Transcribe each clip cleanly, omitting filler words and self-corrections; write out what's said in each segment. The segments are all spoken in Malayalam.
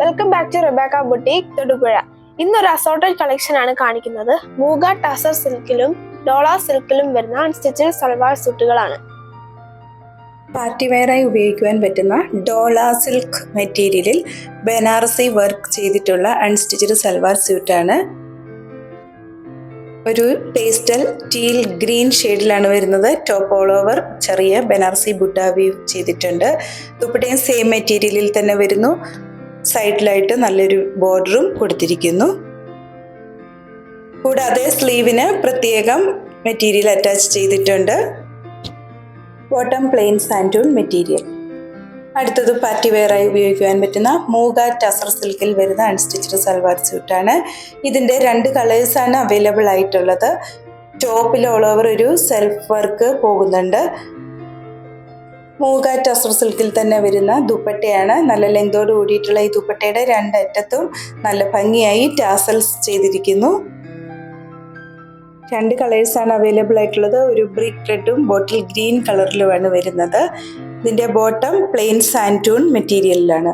Welcome back to Rebecca boutique Thodupuzha. ഇന്നൊരു അസോർട്ടഡ് കളക്ഷൻ ആണ് കാണിക്കുന്നത്. മൂഗ ടസർ സിൽക്കിലും ഡോള സിൽക്കിലും വരുന്ന അൺസ്റ്റിച്ചഡ് സൽവാർ സൂട്ടുകളാണ്. പാർട്ടി വെയറായി ഉപയോഗിക്കുവാൻ പറ്റുന്ന ഡോള സിൽക്ക് മെറ്റീരിയലിൽ ബനാറസി വർക്ക് ചെയ്തിട്ടുള്ള അൺസ്റ്റിച്ചഡ് സൽവാർ സ്യൂട്ടാണ്. ഒരു പേസ്റ്റൽ ടീൽ ഗ്രീൻ ഷെയ്ഡിലാണ് വരുന്നത്. ടോപ്പ് ഓൾ ഓവർ ചെറിയ ബനാറസി ബുട്ട വീവ് ചെയ്തിട്ടുണ്ട്. ദുപ്പട്ടയും സെയിം മെറ്റീരിയലിൽ തന്നെ വരുന്നു. സൈഡിലായിട്ട് നല്ലൊരു ബോർഡറും കൊടുത്തിരിക്കുന്നു. കൂടാതെ സ്ലീവിന് പ്രത്യേകം മെറ്റീരിയൽ അറ്റാച്ച് ചെയ്തിട്ടുണ്ട്. ബോട്ടം പ്ലെയിൻ സാൻഡൂൺ മെറ്റീരിയൽ. അടുത്തത് പാർട്ടി വെയറായി ഉപയോഗിക്കുവാൻ പറ്റുന്ന മൂഗ ടസർ സിൽക്കിൽ വരുന്ന അൺസ്റ്റിച്ചഡ് സൽവാർ സ്യൂട്ടാണ്. ഇതിൻ്റെ 2 കളേഴ്സാണ് അവൈലബിൾ ആയിട്ടുള്ളത്. ടോപ്പിൽ ഓൾ ഓവർ ഒരു സെൽഫ് വർക്ക് പോകുന്നുണ്ട്. മൂഗ ടസർ സിൽക്കിൽ തന്നെ വരുന്ന ദുപ്പട്ടയാണ്. നല്ല ലെങ്തോട് കൂടിയിട്ടുള്ള ഈ ദുപ്പട്ടയുടെ 2 അറ്റത്തും നല്ല ഭംഗിയായി ടാസൽസ് ചെയ്തിരിക്കുന്നു. 2 കളേഴ്സാണ് അവൈലബിൾ ആയിട്ടുള്ളത്. ഒരു ബ്രിക്ക് റെഡും ബോട്ടിൽ ഗ്രീൻ കളറിലുമാണ് വരുന്നത്. ഇതിൻ്റെ ബോട്ടം പ്ലെയിൻ സാൻഡൂൺ മെറ്റീരിയലിലാണ്.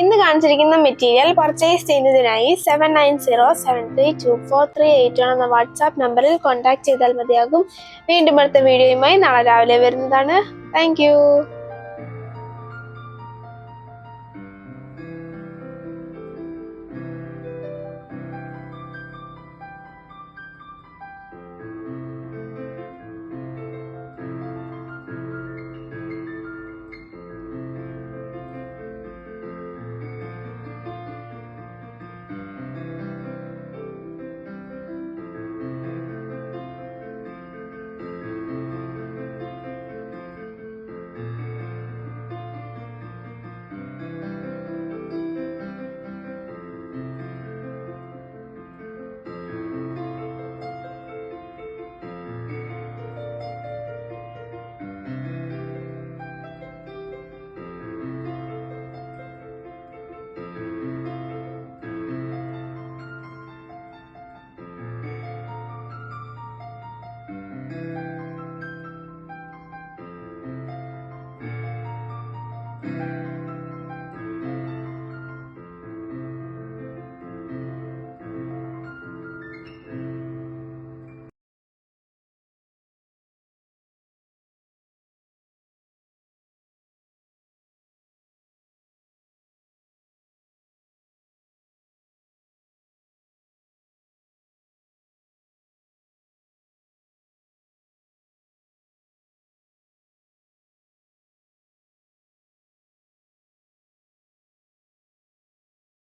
ഇന്ന് കാണിച്ചിരിക്കുന്ന മെറ്റീരിയൽ പർച്ചേസ് ചെയ്യുന്നതിനായി 7907324381 എന്ന വാട്സാപ്പ് നമ്പറിൽ കോൺടാക്ട് ചെയ്താൽ മതിയാകും. വീണ്ടും അടുത്ത വീഡിയോയുമായി നാളെ രാവിലെ വരുന്നതാണ്. താങ്ക്